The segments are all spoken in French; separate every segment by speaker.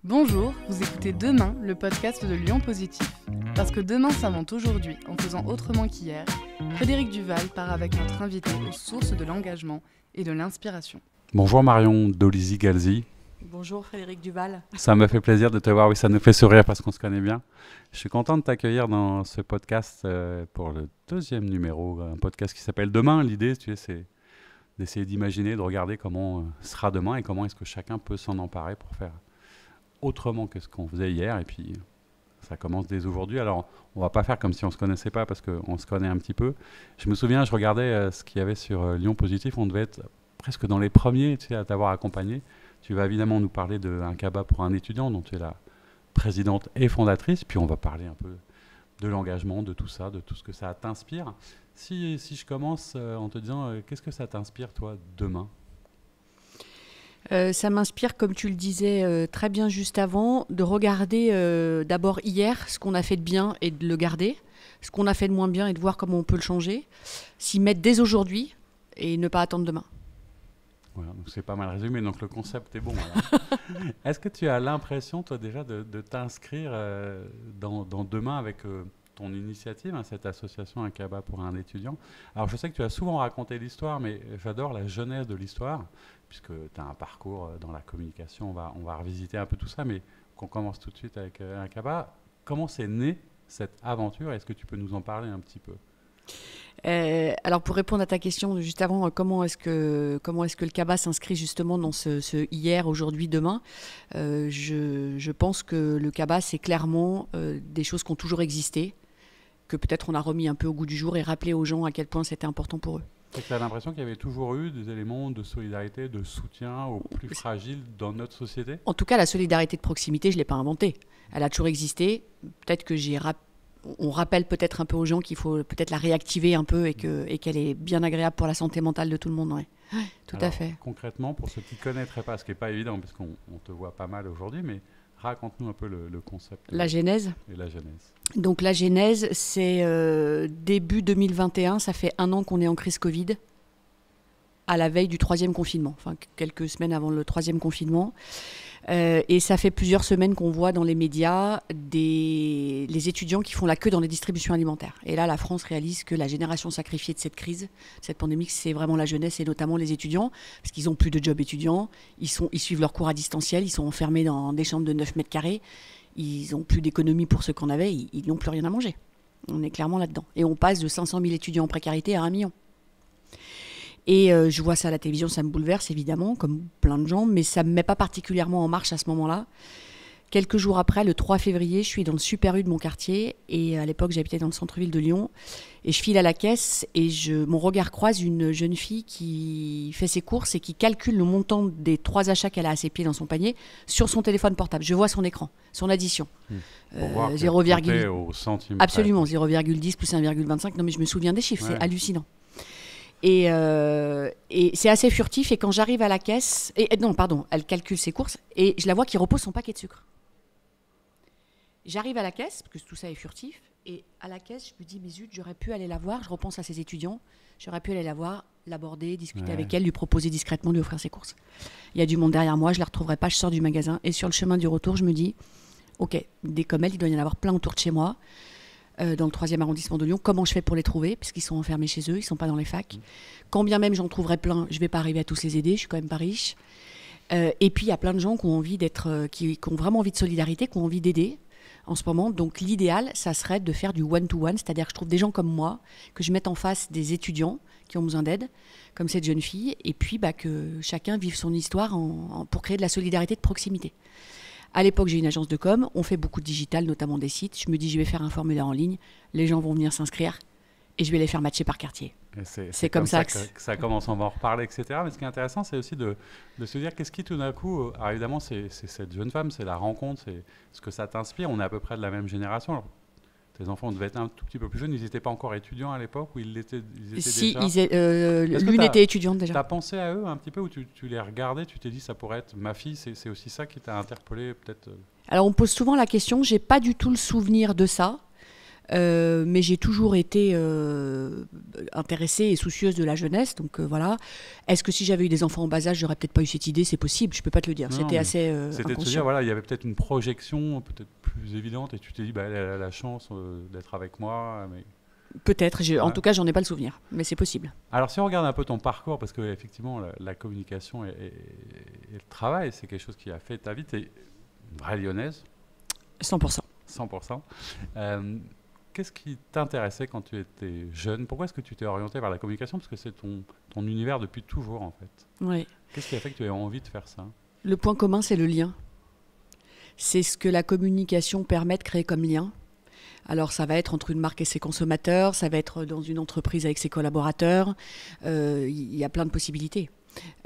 Speaker 1: Bonjour, vous écoutez Demain, le podcast de Lyon Positif. Parce que demain s'invente aujourd'hui en faisant autrement qu'hier, Frédéric Duval part avec notre invité aux sources de l'engagement et de l'inspiration.
Speaker 2: Bonjour Marion Dolisi-Galzi.
Speaker 3: Bonjour Frédéric Duval.
Speaker 2: Ça me fait plaisir de te voir, oui, ça nous fait sourire parce qu'on se connaît bien. Je suis content de t'accueillir dans ce podcast pour le deuxième numéro, un podcast qui s'appelle Demain. L'idée, tu sais, c'est d'essayer d'imaginer, de regarder comment sera demain et comment est-ce que chacun peut s'en emparer pour faire autrement que ce qu'on faisait hier. Et puis, ça commence dès aujourd'hui. Alors, on va pas faire comme si on ne se connaissait pas parce qu'on se connaît un petit peu. Je me souviens, je regardais ce qu'il y avait sur Lyon Positif. On devait être presque dans les premiers, tu sais, à t'avoir accompagné. Tu vas évidemment nous parler d'un cabas pour un étudiant dont tu es la présidente et fondatrice. Puis on va parler un peu de l'engagement, de tout ça, de tout ce que ça t'inspire. Si je commence en te disant, qu'est-ce que ça t'inspire, toi, demain ?
Speaker 3: Ça m'inspire, comme tu le disais très bien juste avant, de regarder d'abord hier ce qu'on a fait de bien et de le garder, ce qu'on a fait de moins bien et de voir comment on peut le changer, s'y mettre dès aujourd'hui et ne pas attendre demain.
Speaker 2: Voilà, donc c'est pas mal résumé, donc le concept est bon. Est-ce que tu as l'impression, toi déjà, de t'inscrire dans Demain avec ton initiative, cette association Un Cabas pour un étudiant? Alors je sais que tu as souvent raconté l'histoire, mais j'adore la genèse de l'histoire, puisque tu as un parcours dans la communication, on va revisiter un peu tout ça, mais qu'on commence tout de suite avec Un Cabas. Comment c'est né cette aventure? Est-ce que tu peux nous en parler un petit peu?
Speaker 3: Alors pour répondre à ta question juste avant, comment est-ce que le cabas s'inscrit justement dans ce hier, aujourd'hui, demain, je pense que le cabas c'est clairement des choses qui ont toujours existé, que peut-être on a remis un peu au goût du jour et rappelé aux gens à quel point c'était important pour eux.
Speaker 2: Tu as l'impression qu'il y avait toujours eu des éléments de solidarité, de soutien aux plus fragiles dans notre société?
Speaker 3: En tout cas, la solidarité de proximité, je ne l'ai pas inventée. Elle a toujours existé. Peut-être que on rappelle peut-être un peu aux gens qu'il faut peut-être la réactiver un peu et qu'elle est bien agréable pour la santé mentale de tout le monde. Ouais. Tout à fait.
Speaker 2: Concrètement, pour ceux qui ne connaîtraient pas, ce qui n'est pas évident parce qu'on te voit pas mal aujourd'hui, mais raconte-nous un peu le concept.
Speaker 3: La genèse.
Speaker 2: Et la genèse.
Speaker 3: Donc la genèse, c'est début 2021, ça fait 1 an qu'on est en crise Covid, à la veille du 3e confinement, enfin quelques semaines avant le 3e confinement. Et ça fait plusieurs semaines qu'on voit dans les médias les étudiants qui font la queue dans les distributions alimentaires. Et là, la France réalise que la génération sacrifiée de cette crise, cette pandémie, c'est vraiment la jeunesse et notamment les étudiants, parce qu'ils n'ont plus de job étudiant, ils suivent leurs cours à distanciel, ils sont enfermés dans des chambres de 9 mètres carrés, ils n'ont plus d'économie pour ceux qu'on avait, ils n'ont plus rien à manger. On est clairement là-dedans. Et on passe de 500 000 étudiants en précarité à 1 million. Et je vois ça à la télévision, ça me bouleverse évidemment, comme plein de gens, mais ça ne me met pas particulièrement en marche à ce moment-là. Quelques jours après, le 3 février, je suis dans le Super U de mon quartier, et à l'époque j'habitais dans le centre-ville de Lyon, et je file à la caisse, et mon regard croise une jeune fille qui fait ses courses et qui calcule le montant des 3 achats qu'elle a à ses pieds dans son panier sur son téléphone portable. Je vois son écran, son addition.
Speaker 2: 0, au centime.
Speaker 3: Absolument, 0,10 plus 1,25. Non mais je me souviens des chiffres, c'est hallucinant. Et c'est assez furtif, et quand j'arrive à la caisse, elle calcule ses courses, et je la vois qui repose son paquet de sucre. J'arrive à la caisse, parce que tout ça est furtif, et à la caisse, je me dis, mais zut, j'aurais pu aller la voir, je repense à ces étudiants, j'aurais pu aller la voir, l'aborder, discuter avec elle, lui proposer discrètement de lui offrir ses courses. Il y a du monde derrière moi, je ne la retrouverai pas, je sors du magasin, et sur le chemin du retour, je me dis, ok, des comme elle, il doit y en avoir plein autour de chez moi, dans le 3e arrondissement de Lyon. Comment je fais pour les trouver? Parce qu'ils sont enfermés chez eux, ils ne sont pas dans les facs. Quand bien même j'en trouverai plein, je ne vais pas arriver à tous les aider, je ne suis quand même pas riche. Et puis il y a plein de gens qui ont envie qui ont vraiment envie de solidarité, qui ont envie d'aider en ce moment. Donc l'idéal, ça serait de faire du one-to-one, c'est-à-dire que je trouve des gens comme moi, que je mette en face des étudiants qui ont besoin d'aide, comme cette jeune fille, et puis que chacun vive son histoire pour créer de la solidarité de proximité. À l'époque, j'ai une agence de com, on fait beaucoup de digital, notamment des sites. Je me dis, je vais faire un formulaire en ligne, les gens vont venir s'inscrire et je vais les faire matcher par quartier.
Speaker 2: C'est comme ça que ça commence, on va en reparler, etc. Mais ce qui est intéressant, c'est aussi de se dire qu'est-ce qui tout d'un coup... Alors évidemment, c'est cette jeune femme, c'est la rencontre, c'est ce que ça t'inspire. On est à peu près de la même génération. Alors, tes enfants devaient être un tout petit peu plus jeunes, ils n'étaient pas encore étudiants à l'époque ou ils étaient
Speaker 3: si,
Speaker 2: déjà...
Speaker 3: l'une était étudiante déjà.
Speaker 2: Tu as pensé à eux un petit peu, ou tu les regardais, tu t'es dit ça pourrait être ma fille, c'est aussi ça qui t'a interpellé peut-être?
Speaker 3: Alors on me pose souvent la question, j'ai pas du tout le souvenir de ça. mais j'ai toujours été intéressée et soucieuse de la jeunesse. Donc voilà. Est-ce que si j'avais eu des enfants en bas âge, j'aurais peut-être pas eu cette idée? C'est possible, je peux pas te le dire.
Speaker 2: Non,
Speaker 3: C'était
Speaker 2: mais
Speaker 3: assez
Speaker 2: c'était de se dire,
Speaker 3: inconscient.
Speaker 2: voilà, il y avait peut-être une projection peut-être plus évidente et tu t'es dit, bah, elle a la chance d'être avec moi. Mais...
Speaker 3: Peut-être, en
Speaker 2: Ouais.
Speaker 3: tout cas, j'en ai pas le souvenir, mais c'est possible.
Speaker 2: Alors, si on regarde un peu ton parcours, parce que effectivement, la communication et le travail, c'est quelque chose qui a fait ta vie. Tu es une vraie lyonnaise,
Speaker 3: 100%.
Speaker 2: 100%. Qu'est-ce qui t'intéressait quand tu étais jeune? Pourquoi est-ce que tu t'es orienté vers la communication? Parce que c'est ton univers depuis toujours, en fait.
Speaker 3: Ouais.
Speaker 2: Qu'est-ce qui a fait que tu aies envie de faire ça?
Speaker 3: Le point commun, c'est le lien. C'est ce que la communication permet de créer comme lien. Alors, ça va être entre une marque et ses consommateurs, ça va être dans une entreprise avec ses collaborateurs. Il y a plein de possibilités.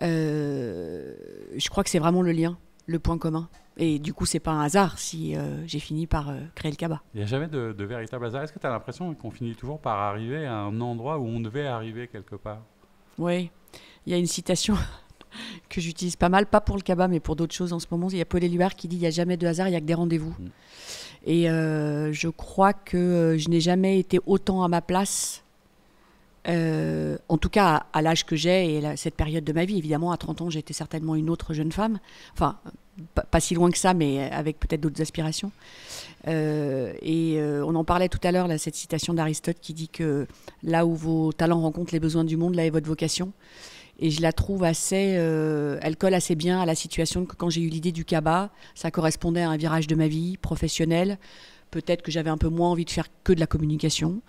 Speaker 3: Je crois que c'est vraiment le lien, le point commun. Et du coup, c'est pas un hasard si j'ai fini par créer le Kaba.
Speaker 2: Il n'y a jamais de véritable hasard. Est-ce que tu as l'impression qu'on finit toujours par arriver à un endroit où on devait arriver quelque part?
Speaker 3: Oui, il y a une citation que j'utilise pas mal, pas pour le Kaba, mais pour d'autres choses en ce moment. Il y a Paul Éluard qui dit « Il n'y a jamais de hasard, il n'y a que des rendez-vous ». Et je crois que je n'ai jamais été autant à ma place, en tout cas à l'âge que j'ai et cette période de ma vie. Évidemment, à 30 ans, j'étais certainement une autre jeune femme. Enfin, pas si loin que ça, mais avec peut-être d'autres aspirations. On en parlait tout à l'heure, là, cette citation d'Aristote qui dit que là où vos talents rencontrent les besoins du monde, là est votre vocation. Et je la trouve assez... elle colle assez bien à la situation que quand j'ai eu l'idée du Kaba, ça correspondait à un virage de ma vie professionnelle. Peut-être que j'avais un peu moins envie de faire que de la communication.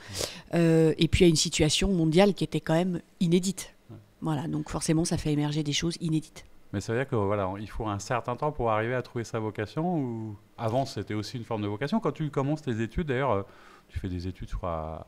Speaker 3: Et puis à une situation mondiale qui était quand même inédite. Voilà, donc forcément, ça fait émerger des choses inédites.
Speaker 2: Mais ça veut dire que voilà, il faut un certain temps pour arriver à trouver sa vocation ou avant c'était aussi une forme de vocation. Quand tu commences tes études, d'ailleurs, tu fais des études, je crois,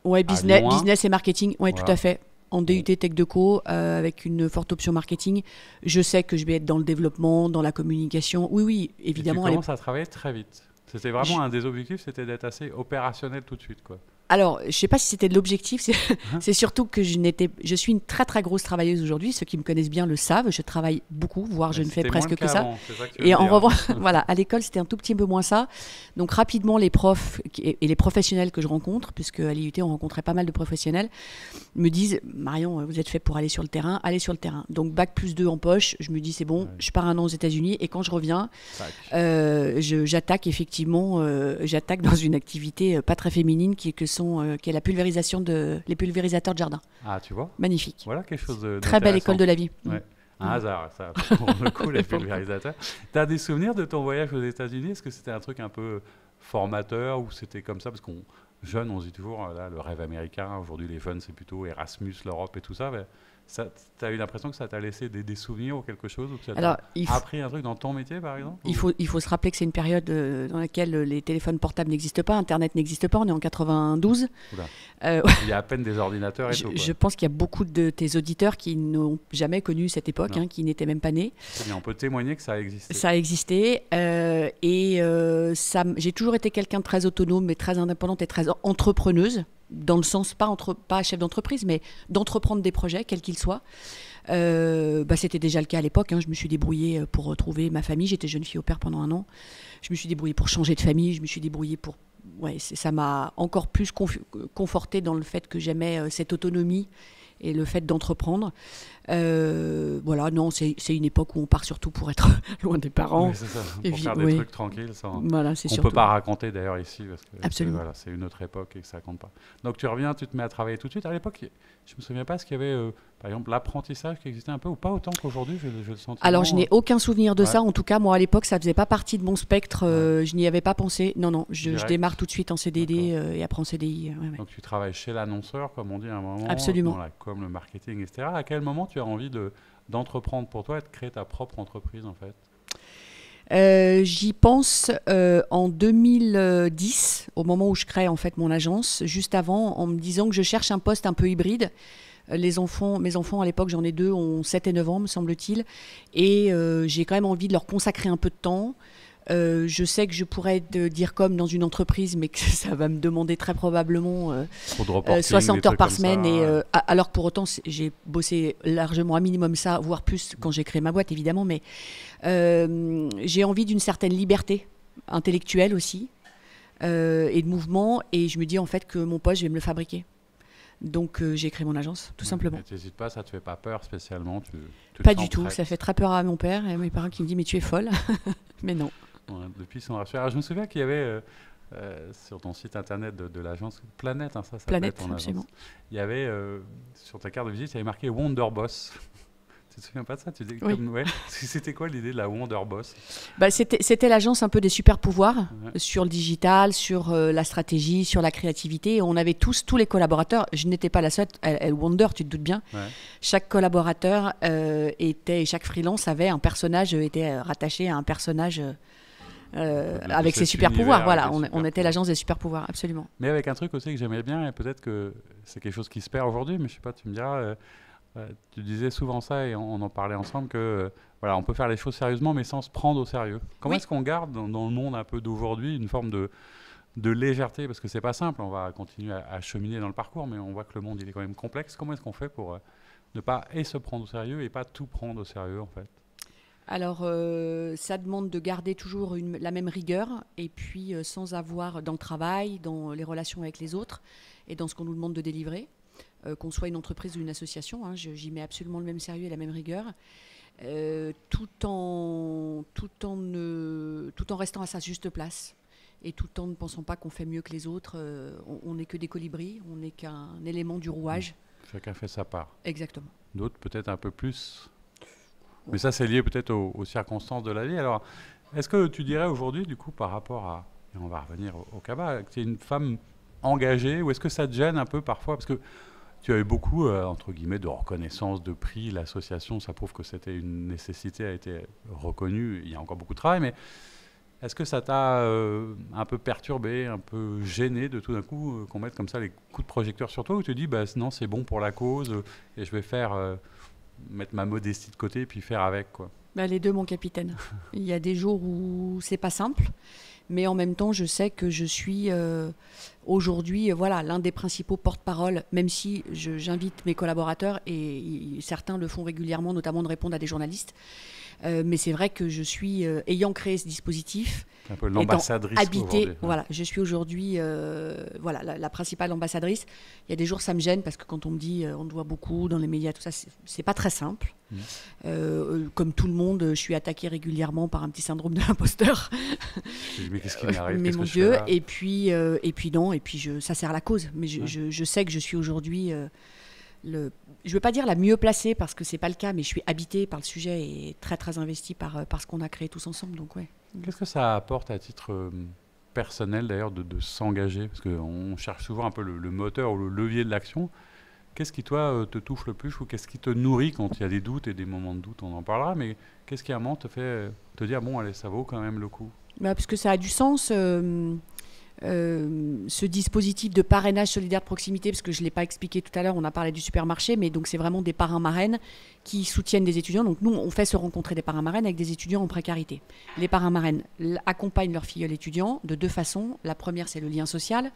Speaker 3: Ouais,
Speaker 2: Lyon 1.
Speaker 3: business et marketing, ouais,
Speaker 2: Voilà.
Speaker 3: tout à fait. En DUT Tech Deco, avec une forte option marketing. Je sais que je vais être dans le développement, dans la communication. Oui,
Speaker 2: Et
Speaker 3: évidemment.
Speaker 2: tu commences à travailler très vite. C'était vraiment
Speaker 3: Je-
Speaker 2: un des objectifs, c'était d'être assez opérationnel tout de suite, quoi.
Speaker 3: Alors, je ne sais pas si c'était de l'objectif, c'est surtout que je suis une très très grosse travailleuse aujourd'hui. Ceux qui me connaissent bien le savent, je travaille beaucoup, voire je
Speaker 2: Mais
Speaker 3: ne fais
Speaker 2: c'était moins
Speaker 3: presque
Speaker 2: le
Speaker 3: que
Speaker 2: cas
Speaker 3: ça.
Speaker 2: avant, c'est ça que tu veux
Speaker 3: Et en
Speaker 2: dire.
Speaker 3: revanche, voilà, à l'école, c'était un tout petit peu moins ça. Donc rapidement, les profs et les professionnels que je rencontre, puisque à l'IUT, on rencontrait pas mal de professionnels, me disent « Marion, vous êtes fait pour aller sur le terrain, allez sur le terrain ». Donc bac plus 2 en poche, je me dis « C'est bon,
Speaker 2: Ouais.
Speaker 3: je pars un an aux États-Unis » et quand je reviens,
Speaker 2: Tac.
Speaker 3: j'attaque effectivement, j'attaque dans une activité pas très féminine qui est la les pulvérisateurs de jardin.
Speaker 2: Ah, tu vois,
Speaker 3: Magnifique.
Speaker 2: voilà quelque chose de
Speaker 3: Très belle
Speaker 2: d'intéressant.
Speaker 3: école de la vie.
Speaker 2: Ouais. Un hasard, ça, pour le coup, les pulvérisateurs. Tu as des souvenirs de ton voyage aux États-Unis? Est-ce que c'était un truc un peu formateur ou c'était comme ça? Parce qu'on jeune, on se dit toujours, là, le rêve américain. Aujourd'hui, les jeunes, c'est plutôt Erasmus, l'Europe et tout ça. Mais tu as eu l'impression que ça t'a laissé des souvenirs ou quelque chose? Ou que ça t'a
Speaker 3: Alors,
Speaker 2: appris un truc dans ton métier, par exemple?
Speaker 3: il faut se rappeler que c'est une période dans laquelle les téléphones portables n'existent pas, Internet n'existe pas, on est en 92.
Speaker 2: Oula.
Speaker 3: Euh,
Speaker 2: Il y a à peine des ordinateurs et tout, quoi.
Speaker 3: je pense qu'il y a beaucoup de tes auditeurs qui n'ont jamais connu cette époque,
Speaker 2: Non.
Speaker 3: qui n'étaient même pas nés.
Speaker 2: C'est bien, on peut témoigner que ça a existé.
Speaker 3: Ça a existé j'ai toujours été quelqu'un de très autonome, mais très indépendante et très entrepreneuse, dans le sens pas chef d'entreprise, mais d'entreprendre des projets, quels qu'ils soient. C'était déjà le cas à l'époque. Je me suis débrouillée pour retrouver ma famille. J'étais jeune fille au père pendant un an. Je me suis débrouillée pour changer de famille. Je me suis débrouillée pour... Ouais, ça m'a encore plus confortée dans le fait que j'aimais cette autonomie et le fait d'entreprendre. Voilà, non, c'est une époque où on part surtout pour être loin des parents.
Speaker 2: Oui, c'est ça,
Speaker 3: Et
Speaker 2: pour
Speaker 3: puis,
Speaker 2: faire des
Speaker 3: oui.
Speaker 2: trucs tranquilles sans...
Speaker 3: Voilà, c'est
Speaker 2: On ne
Speaker 3: surtout...
Speaker 2: peut pas raconter d'ailleurs ici parce que
Speaker 3: Absolument.
Speaker 2: voilà, c'est une autre époque et que ça compte pas. Donc tu reviens, tu te mets à travailler tout de suite. À l'époque, je me souviens pas ce qu'il y avait, par exemple, l'apprentissage qui existait un peu ou pas autant qu'aujourd'hui. Je le sens.
Speaker 3: Alors, je n'ai aucun souvenir de
Speaker 2: Ouais.
Speaker 3: ça. En tout cas, moi, à l'époque, ça faisait pas partie de mon spectre. Je n'y avais pas pensé. Non, je
Speaker 2: Direct.
Speaker 3: démarre tout de suite en CDD et après en CDI. Ouais.
Speaker 2: Donc tu travailles chez l'annonceur, comme on dit à un moment,
Speaker 3: Absolument.
Speaker 2: dans la com, le marketing, etc. À quel moment tu as envie d'entreprendre pour toi et de créer ta propre entreprise en fait?
Speaker 3: J'y pense en 2010, au moment où je crée en fait mon agence, juste avant, en me disant que je cherche un poste un peu hybride. Mes enfants à l'époque, j'en ai 2, ont 7 et 9 ans, me semble-t-il. Et j'ai quand même envie de leur consacrer un peu de temps. Je sais que je pourrais être dire comme dans une entreprise, mais que ça va me demander très probablement
Speaker 2: Trop de reporting,
Speaker 3: 60
Speaker 2: des
Speaker 3: heures par
Speaker 2: trucs comme
Speaker 3: semaine.
Speaker 2: ça.
Speaker 3: Alors que pour autant, j'ai bossé largement un minimum ça, voire plus quand j'ai créé ma boîte, évidemment. Mais j'ai envie d'une certaine liberté intellectuelle aussi. et de mouvement. Et je me dis en fait que mon poste, je vais me le fabriquer. Donc j'ai créé mon agence, tout simplement.
Speaker 2: Tu n'hésites pas, ça ne te fait pas peur spécialement tu
Speaker 3: Pas
Speaker 2: te
Speaker 3: du
Speaker 2: sens
Speaker 3: tout,
Speaker 2: prête.
Speaker 3: ça fait très peur à mon père et à mes parents qui me disent mais tu es folle. Mais non.
Speaker 2: Ouais, depuis son rassuré. Alors, je me souviens qu'il y avait sur ton site internet de l'agence Planète, ça s'appelle
Speaker 3: Planète,
Speaker 2: ton agence.
Speaker 3: absolument.
Speaker 2: Il y avait sur ta carte de visite, il y avait marqué Wonder Boss. Tu te souviens pas de ça?
Speaker 3: Oui.
Speaker 2: Ouais. C'était quoi l'idée de la Wonder Boss?
Speaker 3: C'était l'agence un peu des super pouvoirs
Speaker 2: Ouais.
Speaker 3: sur le digital, sur la stratégie, sur la créativité. Et on avait tous les collaborateurs. Je n'étais pas la seule. Elle Wonder, tu te doutes bien.
Speaker 2: Ouais.
Speaker 3: Chaque collaborateur chaque freelance avait un personnage, était rattaché à un personnage avec ses
Speaker 2: cet
Speaker 3: super pouvoirs.
Speaker 2: univers
Speaker 3: Voilà,
Speaker 2: avec les
Speaker 3: on
Speaker 2: super
Speaker 3: était
Speaker 2: pouvoirs.
Speaker 3: l'agence des super pouvoirs, absolument.
Speaker 2: Mais avec un truc aussi que j'aimais bien, et peut-être que c'est quelque chose qui se perd aujourd'hui, mais je sais pas, tu me diras, tu disais souvent ça et on en parlait ensemble que voilà, on peut faire les choses sérieusement mais sans se prendre au sérieux. Comment
Speaker 3: Oui.
Speaker 2: est-ce qu'on garde dans le monde un peu d'aujourd'hui une forme de légèreté? Parce que c'est pas simple, on va continuer à cheminer dans le parcours, mais on voit que le monde il est quand même complexe. Comment est-ce qu'on fait pour ne pas se prendre au sérieux et pas tout prendre au sérieux en fait?
Speaker 3: Alors, ça demande de garder toujours la même rigueur et puis sans avoir dans le travail, dans les relations avec les autres et dans ce qu'on nous demande de délivrer, qu'on soit une entreprise ou une association, hein, j'y mets absolument le même sérieux et la même rigueur, tout en restant à sa juste place et tout en ne pensant pas qu'on fait mieux que les autres. On n'est que des colibris, on n'est qu'un élément du rouage.
Speaker 2: Chacun fait sa part.
Speaker 3: Exactement.
Speaker 2: D'autres peut-être un peu plus. Mais ça, c'est lié peut-être aux circonstances de la vie. Alors, est-ce que tu dirais aujourd'hui, du coup, par rapport à... Et on va revenir au Kaba, que tu es une femme engagée, ou est-ce que ça te gêne un peu parfois? Parce que tu as eu beaucoup, entre guillemets, de reconnaissance, de prix. L'association, ça prouve que c'était une nécessité, a été reconnue. Il y a encore beaucoup de travail, mais est-ce que ça t'a un peu perturbé, un peu gêné de tout d'un coup qu'on mette comme ça les coups de projecteur sur toi, ou tu te dis, bah, non, c'est bon pour la cause, et je vais mettre ma modestie de côté et puis faire avec, quoi.
Speaker 3: Bah, les deux, mon capitaine. Il y a des jours où c'est pas simple, mais en même temps, je sais que je suis aujourd'hui voilà, l'un des principaux porte-parole, même si j'invite mes collaborateurs, et certains le font régulièrement, notamment de répondre à des journalistes. Mais c'est vrai que je suis, ayant créé ce dispositif,
Speaker 2: Un peu l'ambassadrice
Speaker 3: habité,
Speaker 2: aujourd'hui.
Speaker 3: voilà, je suis aujourd'hui voilà, la principale ambassadrice. Il y a des jours, ça me gêne parce que quand on me dit on te voit beaucoup dans les médias, tout ça, c'est pas très simple. Comme tout le monde, je suis attaquée régulièrement par un petit syndrome de l'imposteur.
Speaker 2: Mais qu'est-ce qui m'arrive?
Speaker 3: Mais
Speaker 2: Qu'est-ce
Speaker 3: mon
Speaker 2: que je
Speaker 3: Dieu,
Speaker 2: fais là?
Speaker 3: et puis non, et puis ça sert la cause. Mais je sais que je suis aujourd'hui je ne veux pas dire la mieux placée parce que c'est pas le cas, mais je suis habitée par le sujet et très très investie par ce qu'on a créé tous ensemble. Donc ouais.
Speaker 2: Qu'est-ce que ça apporte à titre personnel d'ailleurs de s'engager? Parce qu'on cherche souvent un peu le moteur ou le levier de l'action. Qu'est-ce qui, toi, te touche le plus, ou qu'est-ce qui te nourrit quand il y a des doutes et des moments de doute? On en parlera, mais qu'est-ce qui à un moment te fait te dire, bon, allez, ça vaut quand même le coup?
Speaker 3: Bah, parce que ça a du sens, ce dispositif de parrainage solidaire de proximité, parce que je ne l'ai pas expliqué tout à l'heure, on a parlé du supermarché, mais donc c'est vraiment des parrains marraines qui soutiennent des étudiants. Donc nous, on fait se rencontrer des parrains marraines avec des étudiants en précarité. Les parrains marraines accompagnent leurs filleuls étudiants de deux façons. La première, c'est le lien social.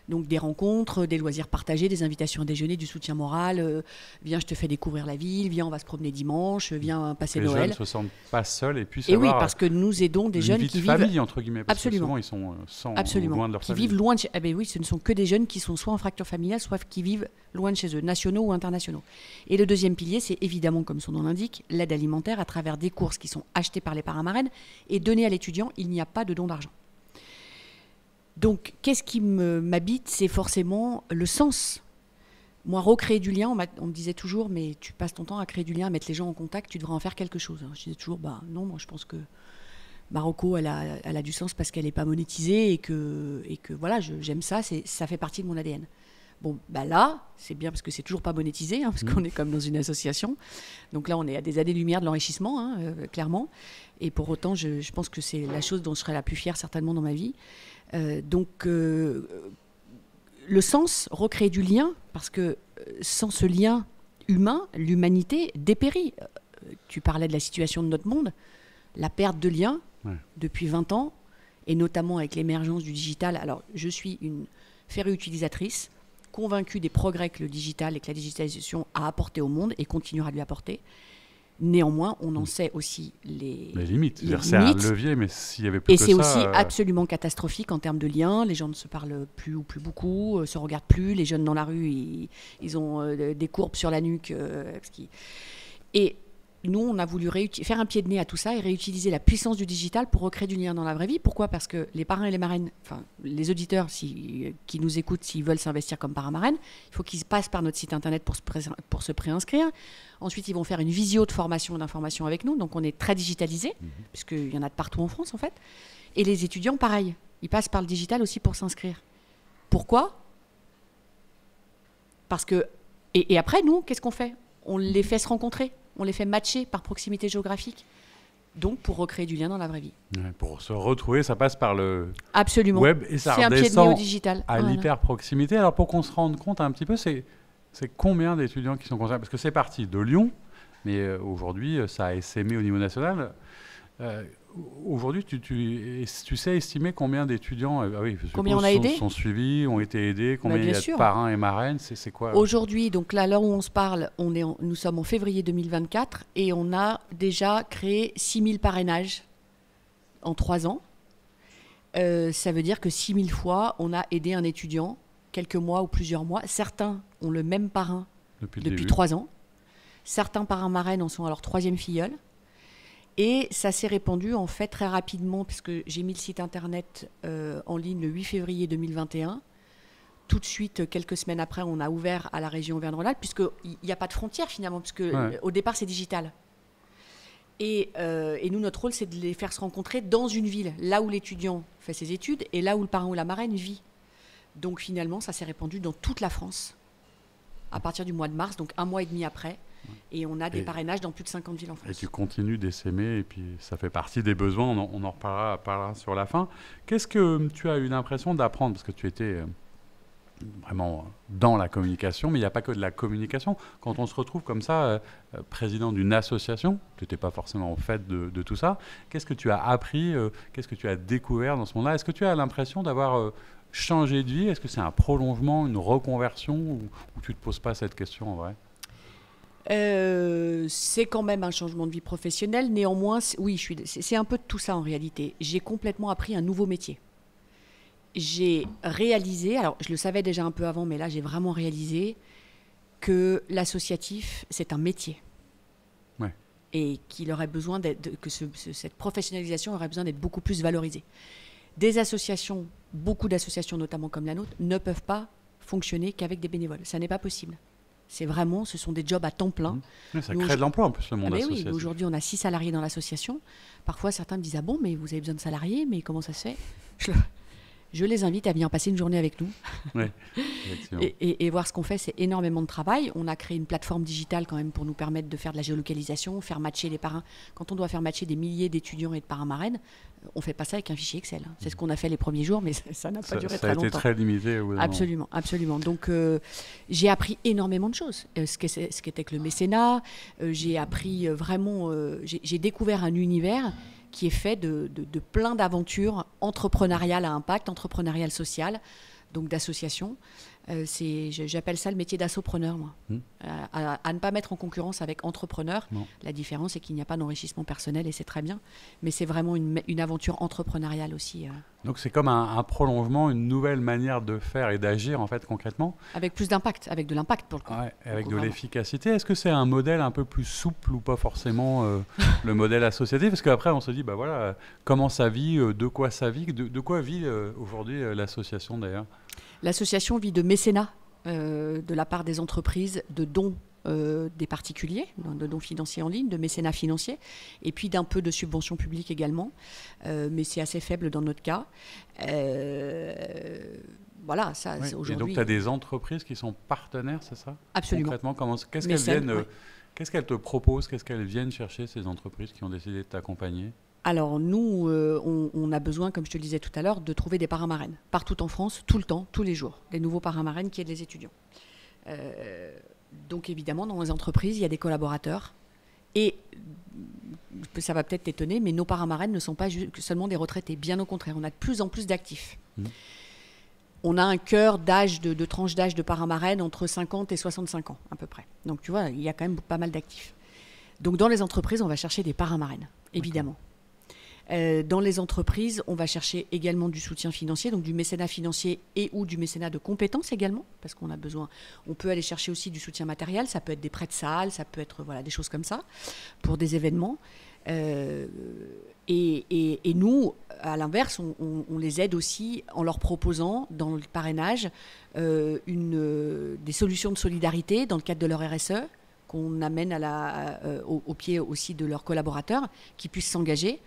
Speaker 3: Donc des rencontres, des loisirs partagés, des invitations à déjeuner, du soutien moral. Viens, je te fais découvrir la ville. Viens, on va se promener dimanche. Viens passer
Speaker 2: les
Speaker 3: Noël.
Speaker 2: jeunes ne se sentent pas seuls et puissent
Speaker 3: Et oui,
Speaker 2: avoir
Speaker 3: parce que nous aidons des
Speaker 2: une
Speaker 3: jeunes
Speaker 2: vie
Speaker 3: qui
Speaker 2: de
Speaker 3: vivent
Speaker 2: famille, entre guillemets, parce
Speaker 3: Absolument.
Speaker 2: que souvent ils sont sans
Speaker 3: Absolument.
Speaker 2: ou loin de leur
Speaker 3: qui
Speaker 2: famille.
Speaker 3: vivent loin de chez... Ah ben oui, ce ne sont que des jeunes qui sont soit en fracture familiale, soit qui vivent loin de chez eux, nationaux ou internationaux. Et le deuxième pilier, c'est évidemment, comme son nom l'indique, l'aide alimentaire à travers des courses qui sont achetées par les parrains marraines et données à l'étudiant. Il n'y a pas de don d'argent. Donc, qu'est-ce qui m'habite? C'est forcément le sens. Moi, recréer du lien, on me disait toujours, mais tu passes ton temps à créer du lien, à mettre les gens en contact, tu devrais en faire quelque chose. Je disais toujours, bah non, moi je pense que Marocco, elle a du sens parce qu'elle n'est pas monétisée et que voilà, j'aime ça, ça fait partie de mon ADN. Bon, bah là, c'est bien parce que c'est toujours pas monétisé, parce qu'on est comme dans une association. Donc là, on est à des années-lumière de l'enrichissement, clairement. Et pour autant, je pense que c'est la chose dont je serai la plus fière certainement dans ma vie. Donc, le sens, recréer du lien, parce que sans ce lien humain, l'humanité dépérit. Tu parlais de la situation de notre monde, la perte de lien depuis 20 ans, et notamment avec l'émergence du digital. Alors, je suis une férue utilisatrice, convaincue des progrès que le digital et que la digitalisation a apporté au monde et continuera à lui apporter. Néanmoins, on en sait aussi les
Speaker 2: limites.
Speaker 3: les
Speaker 2: C'est un
Speaker 3: limites.
Speaker 2: levier, mais s'il y avait plus
Speaker 3: Et
Speaker 2: que
Speaker 3: c'est
Speaker 2: ça...
Speaker 3: aussi absolument catastrophique en termes de liens. Les gens ne se parlent plus ou plus beaucoup, se regardent plus. Les jeunes dans la rue, ils ont des courbes sur la nuque. Et nous, on a voulu faire un pied de nez à tout ça et réutiliser la puissance du digital pour recréer du lien dans la vraie vie. Pourquoi ? Parce que les parrains et les marraines, enfin les auditeurs qui nous écoutent, s'ils veulent s'investir comme parrain-marraine, il faut qu'ils passent par notre site internet pour se préinscrire. Ensuite, ils vont faire une visio de formation et d'information avec nous. Donc, on est très digitalisé, puisqu'il y en a de partout en France, en fait. Et les étudiants, pareil. Ils passent par le digital aussi pour s'inscrire. Pourquoi ? Parce que... Et après, nous, qu'est-ce qu'on fait ? On les fait se rencontrer. On les fait matcher par proximité géographique. Donc, pour recréer du lien dans la vraie vie.
Speaker 2: Ouais, pour se retrouver, ça passe par le
Speaker 3: Absolument.
Speaker 2: web et ça
Speaker 3: C'est un pied de nez au
Speaker 2: redescend
Speaker 3: digital.
Speaker 2: à l'hyper-proximité. Alors, pour qu'on se rende compte un petit peu, c'est combien d'étudiants qui sont concernés ? Parce que c'est parti de Lyon, mais aujourd'hui, ça a essaimé au niveau national. Aujourd'hui, tu sais estimer combien d'étudiants
Speaker 3: combien on a aidé
Speaker 2: sont suivis, ont été aidés, combien il y a de parrains et marraines, c'est quoi ?
Speaker 3: Aujourd'hui, donc là, l'heure où on se parle, nous sommes en février 2024 et on a déjà créé 6000 parrainages en 3 ans. Ça veut dire que 6000 fois, on a aidé un étudiant quelques mois ou plusieurs mois. Certains ont le même parrain depuis 3 ans. Certains parrains marraines en sont à leur 3e filleule. Et ça s'est répandu en fait très rapidement, puisque j'ai mis le site internet en ligne le 8 février 2021. Tout de suite, quelques semaines après, on a ouvert à la région Auvergne-Rhône-Alpes, puisqu'il n'y a pas de frontières finalement, puisque au départ, c'est digital. Et nous, notre rôle, c'est de les faire se rencontrer dans une ville, là où l'étudiant fait ses études et là où le parrain ou la marraine vit. Donc finalement, ça s'est répandu dans toute la France à partir du mois de mars, donc 1 mois et demi après. Et on a des parrainages dans plus de 50 villes en France.
Speaker 2: Et tu continues d'essaimer, et puis ça fait partie des besoins, on en reparlera sur la fin. Qu'est-ce que tu as eu l'impression d'apprendre ? Parce que tu étais vraiment dans la communication, mais il n'y a pas que de la communication. Quand on se retrouve comme ça, président d'une association, tu n'étais pas forcément au fait de tout ça, qu'est-ce que tu as appris, qu'est-ce que tu as découvert dans ce monde-là ? Est-ce que tu as l'impression d'avoir changé de vie ? Est-ce que c'est un prolongement, une reconversion, ou tu ne te poses pas cette question en vrai ?
Speaker 3: C'est quand même un changement de vie professionnelle. Néanmoins, oui, c'est un peu de tout ça en réalité. J'ai complètement appris un nouveau métier. J'ai réalisé, alors je le savais déjà un peu avant, mais là j'ai vraiment réalisé que l'associatif, c'est un métier.
Speaker 2: Ouais.
Speaker 3: Et qu'il aurait besoin cette professionnalisation aurait besoin d'être beaucoup plus valorisée. Des associations, beaucoup d'associations notamment comme la nôtre, ne peuvent pas fonctionner qu'avec des bénévoles. Ça n'est pas possible. Ce sont des jobs à temps plein.
Speaker 2: Oui, ça crée de l'emploi en plus, le monde associatif.
Speaker 3: Oui, aujourd'hui, on a 6 salariés dans l'association. Parfois, certains me disent « Ah bon, mais vous avez besoin de salariés, mais comment ça se fait ?» Je les invite à venir passer une journée avec nous.
Speaker 2: Oui,
Speaker 3: et voir ce qu'on fait. C'est énormément de travail. On a créé une plateforme digitale quand même pour nous permettre de faire de la géolocalisation, faire matcher les parrains. Quand on doit faire matcher des milliers d'étudiants et de parrains marraines, on ne fait pas ça avec un fichier Excel. C'est ce qu'on a fait les premiers jours, mais ça n'a pas duré très longtemps.
Speaker 2: Ça a été très limité.
Speaker 3: Absolument, absolument. Donc, j'ai appris énormément de choses. Ce qu'était que le mécénat. J'ai appris vraiment... j'ai découvert un univers qui est fait de plein d'aventures entrepreneuriales à impact, entrepreneuriales sociales, donc d'associations. J'appelle ça le métier d'assopreneur, moi. À ne pas mettre en concurrence avec entrepreneur. Non. La différence, c'est qu'il n'y a pas d'enrichissement personnel et c'est très bien. Mais c'est vraiment une aventure entrepreneuriale aussi.
Speaker 2: Donc c'est comme un prolongement, une nouvelle manière de faire et d'agir en fait concrètement.
Speaker 3: Avec plus d'impact, avec de l'impact pour le coup.
Speaker 2: Ouais, avec de l'efficacité. Est-ce que c'est un modèle un peu plus souple ou pas forcément le modèle associatif ? Parce qu'après on se dit, bah voilà, comment ça vit, de quoi ça vit, de quoi vit aujourd'hui l'association d'ailleurs ?
Speaker 3: L'association vit de mécénat de la part des entreprises, de dons des particuliers, de dons financiers en ligne, de mécénat financier, et puis d'un peu de subventions publiques également, mais c'est assez faible dans notre cas. Voilà, ça aujourd'hui.
Speaker 2: Et donc tu as des entreprises qui sont partenaires, c'est ça ?
Speaker 3: Absolument.
Speaker 2: Concrètement, qu'est-ce qu'elles viennent, qu'est-ce qu'elles te proposent, qu'est-ce qu'elles viennent chercher, ces entreprises qui ont décidé de t'accompagner ?
Speaker 3: Alors nous, on a besoin, comme je te le disais tout à l'heure, de trouver des parrains marraines partout en France, tout le temps, tous les jours, des nouveaux parrains marraines qui aident les étudiants. Donc évidemment, dans les entreprises, il y a des collaborateurs et ça va peut-être t'étonner, mais nos parrains marraines ne sont pas seulement des retraités, bien au contraire, on a de plus en plus d'actifs. On a un cœur d'âge, de tranche d'âge de parrains marraines entre 50 et 65 ans à peu près. Donc tu vois, il y a quand même pas mal d'actifs. Donc dans les entreprises, on va chercher des parrains marraines, évidemment. Dans les entreprises, on va chercher également du soutien financier, donc du mécénat financier et ou du mécénat de compétences également, parce qu'on a besoin. On peut aller chercher aussi du soutien matériel, ça peut être des prêts de salle, ça peut être des choses comme ça, pour des événements. Et nous, à l'inverse, on les aide aussi en leur proposant, dans le parrainage, des solutions de solidarité dans le cadre de leur RSE, qu'on amène au pied aussi de leurs collaborateurs, qui puissent s'engager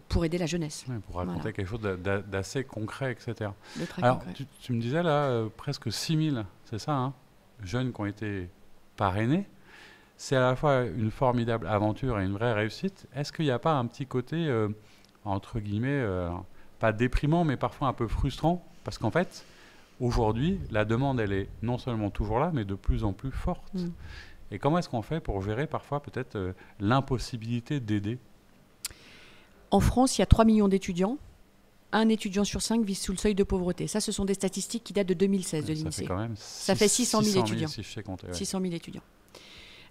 Speaker 3: pour aider la jeunesse.
Speaker 2: Ouais, pour raconter quelque chose d'assez concret, etc.
Speaker 3: Alors,
Speaker 2: tu me disais là, presque 6000, c'est ça, hein, jeunes qui ont été parrainés. C'est à la fois une formidable aventure et une vraie réussite. Est-ce qu'il n'y a pas un petit côté, entre guillemets, pas déprimant, mais parfois un peu frustrant? Parce qu'en fait, aujourd'hui, la demande, elle est non seulement toujours là, mais de plus en plus forte. Et comment est-ce qu'on fait pour gérer parfois peut-être l'impossibilité d'aider?
Speaker 3: En France, il y a 3 millions d'étudiants. Un étudiant sur 5 vit sous le seuil de pauvreté. Ça, ce sont des statistiques qui datent de 2016 de l'INSEE. Ça fait 600 000 étudiants.
Speaker 2: Si je sais compter, ouais.
Speaker 3: 600 000 étudiants.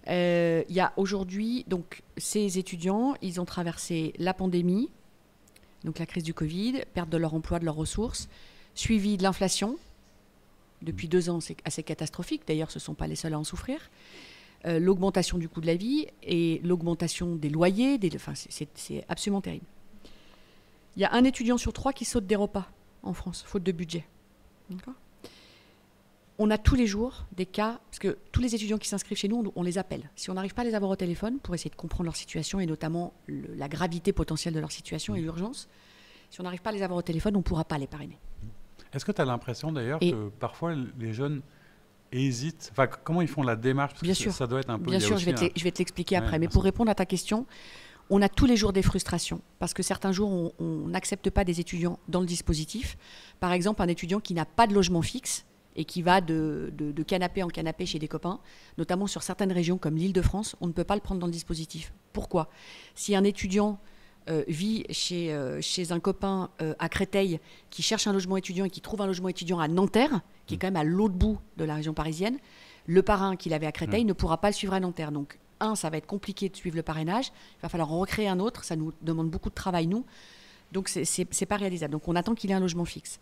Speaker 3: Il y a aujourd'hui, donc, ces étudiants, ils ont traversé la pandémie, donc la crise du Covid, perte de leur emploi, de leurs ressources, suivi de l'inflation. Depuis 2 ans, c'est assez catastrophique. D'ailleurs, ce ne sont pas les seuls à en souffrir. L'augmentation du coût de la vie et l'augmentation des loyers. C'est absolument terrible. Il y a un étudiant sur 3 qui saute des repas en France, faute de budget. D'accord ? On a tous les jours des cas, parce que tous les étudiants qui s'inscrivent chez nous, on les appelle. Si on n'arrive pas à les avoir au téléphone pour essayer de comprendre leur situation et notamment la gravité potentielle de leur situation et l'urgence, si on n'arrive pas à les avoir au téléphone, on ne pourra pas les parrainer.
Speaker 2: Est-ce que tu as l'impression d'ailleurs que parfois les jeunes hésitent, enfin comment ils font la démarche, parce
Speaker 3: bien
Speaker 2: que
Speaker 3: sûr,
Speaker 2: ça doit être un peu...
Speaker 3: Bien sûr, je vais te l'expliquer après. Mais pour répondre à ta question, on a tous les jours des frustrations, parce que certains jours, on n'accepte pas des étudiants dans le dispositif. Par exemple, un étudiant qui n'a pas de logement fixe et qui va de canapé en canapé chez des copains, notamment sur certaines régions comme l'Île-de-France, on ne peut pas le prendre dans le dispositif. Pourquoi ? Si un étudiant vit chez un copain à Créteil qui cherche un logement étudiant et qui trouve un logement étudiant à Nanterre, qui est quand même à l'autre bout de la région parisienne, le parrain qu'il avait à Créteil ne pourra pas le suivre à Nanterre. Donc, ça va être compliqué de suivre le parrainage. Il va falloir en recréer un autre. Ça nous demande beaucoup de travail, nous. Donc, c'est pas réalisable. Donc, on attend qu'il ait un logement fixe.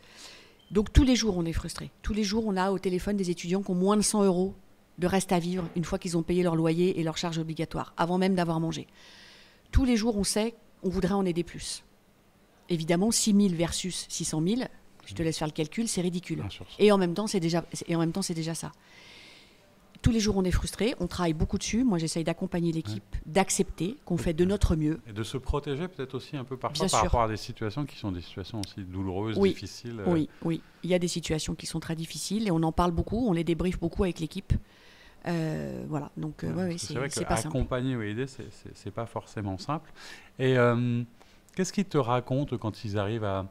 Speaker 3: Donc, tous les jours, on est frustrés. Tous les jours, on a au téléphone des étudiants qui ont moins de 100 € de reste à vivre une fois qu'ils ont payé leur loyer et leurs charges obligatoires, avant même d'avoir mangé. Tous les jours, on sait qu'on voudrait en aider plus. Évidemment, 6 000 versus 600 000, je te laisse faire le calcul, c'est ridicule. Et en même temps, c'est déjà ça. Tous les jours, on est frustrés, on travaille beaucoup dessus. Moi, j'essaye d'accompagner l'équipe, d'accepter qu'on fait de notre mieux.
Speaker 2: Et de se protéger peut-être aussi un peu parfois par rapport à des situations qui sont des situations aussi douloureuses, difficiles.
Speaker 3: Oui. Il y a des situations qui sont très difficiles et on en parle beaucoup, on les débriefe beaucoup avec l'équipe. Voilà, donc c'est
Speaker 2: vrai
Speaker 3: pas simple.
Speaker 2: Accompagner ou aider, c'est pas forcément simple. Et qu'est-ce qu'ils te racontent quand ils arrivent à...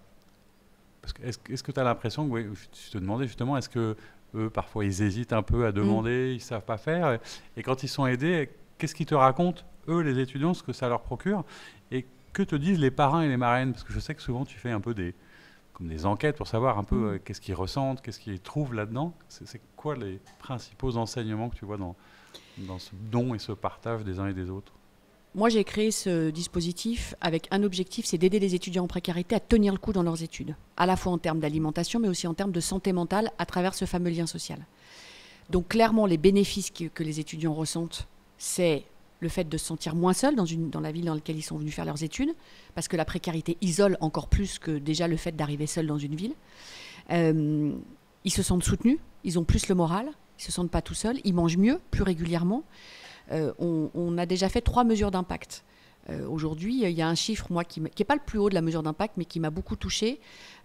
Speaker 2: Parce que est-ce que tu as l'impression que, je te demandais justement, est-ce que eux, parfois, ils hésitent un peu à demander, ils ne savent pas faire. Et quand ils sont aidés, qu'est-ce qu'ils te racontent, eux, les étudiants, ce que ça leur procure? Et que te disent les parrains et les marraines? Parce que je sais que souvent, tu fais un peu des enquêtes pour savoir un peu qu'est-ce qu'ils ressentent, qu'est-ce qu'ils trouvent là-dedans. C'est quoi les principaux enseignements que tu vois dans ce don et ce partage des uns et des autres?
Speaker 3: Moi, j'ai créé ce dispositif avec un objectif, c'est d'aider les étudiants en précarité à tenir le coup dans leurs études, à la fois en termes d'alimentation, mais aussi en termes de santé mentale à travers ce fameux lien social. Donc clairement, les bénéfices que les étudiants ressentent, c'est le fait de se sentir moins seuls dans la ville dans laquelle ils sont venus faire leurs études, parce que la précarité isole encore plus que déjà le fait d'arriver seul dans une ville. Ils se sentent soutenus, ils ont plus le moral, ils ne se sentent pas tout seuls, ils mangent mieux, plus régulièrement. On a déjà fait 3 mesures d'impact. Aujourd'hui, il y a un chiffre, moi, qui n'est pas le plus haut de la mesure d'impact, mais qui m'a beaucoup touchée.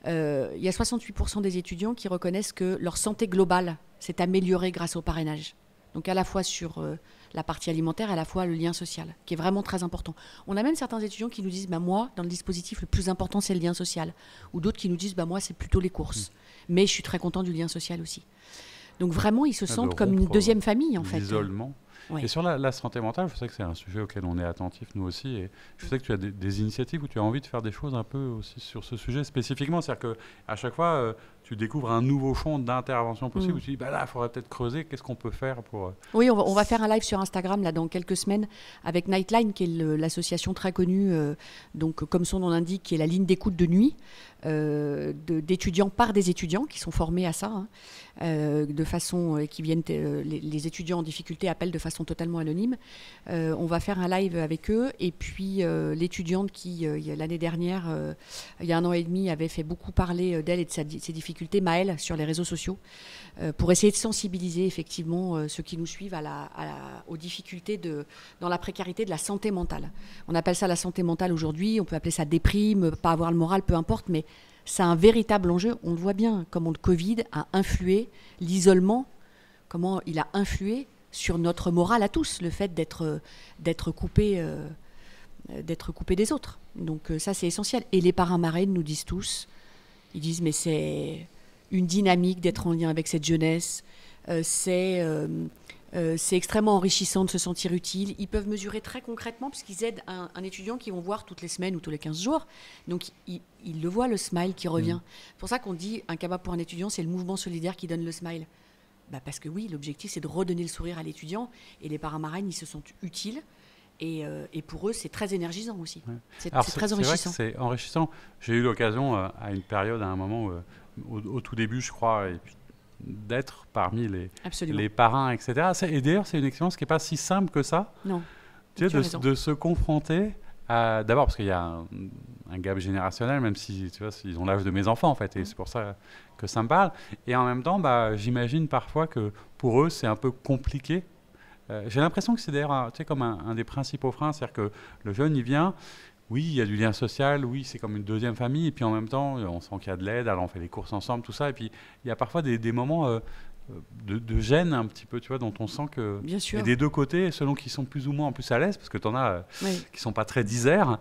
Speaker 3: Il y a 68% des étudiants qui reconnaissent que leur santé globale s'est améliorée grâce au parrainage. Donc à la fois sur la partie alimentaire, à la fois le lien social, qui est vraiment très important. On a même certains étudiants qui nous disent moi, dans le dispositif, le plus important, c'est le lien social. Ou d'autres qui nous disent moi, c'est plutôt les courses. Mais je suis très content du lien social aussi. Donc vraiment, ils se sentent comme une deuxième famille, en fait.
Speaker 2: L'isolement.
Speaker 3: Oui.
Speaker 2: Et sur la santé mentale, je sais que c'est un sujet auquel on est attentif, nous aussi. Et je sais que tu as des initiatives où tu as envie de faire des choses un peu aussi sur ce sujet spécifiquement. C'est-à-dire qu'à chaque fois, tu découvres un nouveau champ d'intervention possible où tu dis, bah là, il faudrait peut-être creuser, qu'est-ce qu'on peut faire pour...
Speaker 3: Oui, on va faire un live sur Instagram là, dans quelques semaines avec Nightline, qui est l'association très connue, donc, comme son nom l'indique, qui est la ligne d'écoute de nuit d'étudiants par des étudiants qui sont formés à ça, de façon qui viennent, les étudiants en difficulté appellent de façon totalement anonyme. On va faire un live avec eux, et puis l'étudiante qui, l'année dernière, il y a 1 an et demi, avait fait beaucoup parler d'elle et de ses difficultés, Maëlle, sur les réseaux sociaux, pour essayer de sensibiliser effectivement ceux qui nous suivent aux difficultés dans la précarité de la santé mentale. On appelle ça la santé mentale aujourd'hui, on peut appeler ça déprime, pas avoir le moral, peu importe, mais c'est un véritable enjeu. On le voit bien, comment le Covid a influé, l'isolement, comment il a influé sur notre morale à tous, le fait d'être coupé des autres. Donc ça, c'est essentiel. Et les parrains marraines nous disent tous, ils disent, mais c'est une dynamique d'être en lien avec cette jeunesse, c'est extrêmement enrichissant de se sentir utile. Ils peuvent mesurer très concrètement, puisqu'ils aident un étudiant qu'ils vont voir toutes les semaines ou tous les 15 jours. Donc, ils le voient, le smile qui revient. C'est pour ça qu'on dit un cabas pour un étudiant, c'est le mouvement solidaire qui donne le smile. Parce que oui, l'objectif, c'est de redonner le sourire à l'étudiant. Et les parrains marraines, ils se sentent utiles. Et pour eux, c'est très énergisant aussi. Ouais. C'est très enrichissant.
Speaker 2: C'est vrai que c'est enrichissant. J'ai eu l'occasion, à une période, à un moment, au tout début, je crois, et puis d'être parmi les parrains, etc. Et d'ailleurs, c'est une expérience qui n'est pas si simple que ça.
Speaker 3: Non.
Speaker 2: Tu sais, de se confronter à... D'abord, parce qu'il y a un gap générationnel, même si, tu vois, ils ont l'âge de mes enfants, en fait, et c'est pour ça que ça me parle. Et en même temps, j'imagine parfois que pour eux, c'est un peu compliqué. J'ai l'impression que c'est d'ailleurs comme un des principaux freins, c'est-à-dire que le jeune, il vient... Oui, il y a du lien social, oui, c'est comme une deuxième famille, et puis en même temps, on sent qu'il y a de l'aide, alors on fait les courses ensemble, tout ça, et puis il y a parfois des moments de gêne un petit peu, tu vois, dont on sent que...
Speaker 3: Bien sûr.
Speaker 2: Et des deux côtés, selon qu'ils sont plus ou moins en plus à l'aise, parce que tu en as qui sont pas très disaires,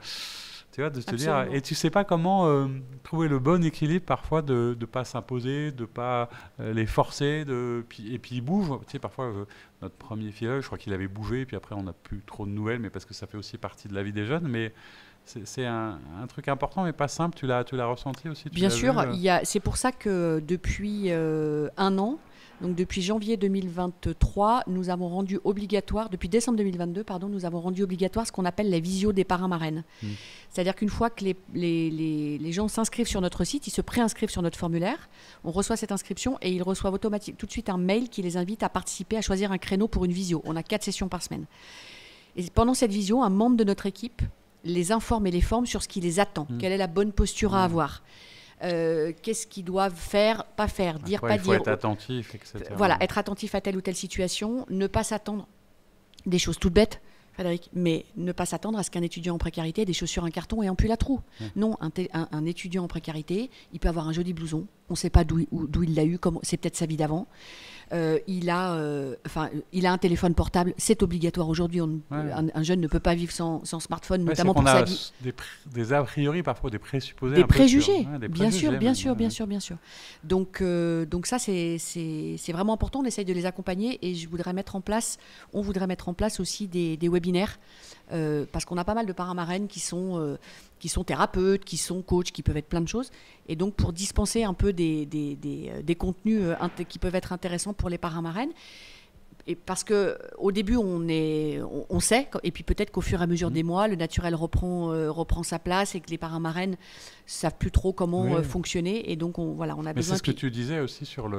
Speaker 2: tu vois, de te dire... Et tu sais pas comment trouver le bon équilibre parfois de ne pas s'imposer, de ne pas les forcer, et puis ils bougent. Tu sais, parfois, notre premier filleul, je crois qu'il avait bougé, puis après on n'a plus trop de nouvelles, mais parce que ça fait aussi partie de la vie des jeunes, mais... C'est un truc important, mais pas simple. Tu l'as ressenti aussi?
Speaker 3: Bien sûr. C'est pour ça que depuis 1 an, donc depuis janvier 2023, nous avons rendu obligatoire, depuis décembre 2022, nous avons rendu obligatoire ce qu'on appelle la visio des parrains marraines. C'est-à-dire qu'une fois que les gens s'inscrivent sur notre site, ils se préinscrivent sur notre formulaire, on reçoit cette inscription et ils reçoivent automatiquement tout de suite un mail qui les invite à participer, à choisir un créneau pour une visio. On a 4 sessions par semaine. Et pendant cette visio, un membre de notre équipe les informe et les forme sur ce qui les attend. Quelle est la bonne posture à avoir, qu'est-ce qu'ils doivent faire, pas faire, dire, pas dire. Il
Speaker 2: faut être attentif, etc.
Speaker 3: Voilà, être attentif à telle ou telle situation, ne pas s'attendre, des choses toutes bêtes, Frédéric, mais ne pas s'attendre à ce qu'un étudiant en précarité ait des chaussures, un carton et un pull à trous. Non, un étudiant en précarité, il peut avoir un joli blouson, on ne sait pas d'où il l'a eu, c'est peut-être sa vie d'avant. Il a un téléphone portable, c'est obligatoire aujourd'hui. Un jeune ne peut pas vivre sans smartphone, notamment pour sa vie.
Speaker 2: Des a priori, parfois des présupposés.
Speaker 3: Des préjugés, bien sûr. Donc ça, c'est vraiment important. On essaye de les accompagner et on voudrait mettre en place aussi des webinaires parce qu'on a pas mal de parrains marraines qui sont thérapeutes, qui sont coachs, qui peuvent être plein de choses. Et donc, pour dispenser un peu des contenus qui peuvent être intéressants pour les parrains marraines. Et parce qu'au début, on sait, et puis peut-être qu'au fur et à mesure des mois, le naturel reprend sa place et que les parrains marraines ne savent plus trop comment fonctionner. Et donc, on a besoin...
Speaker 2: Mais c'est ce que tu disais aussi sur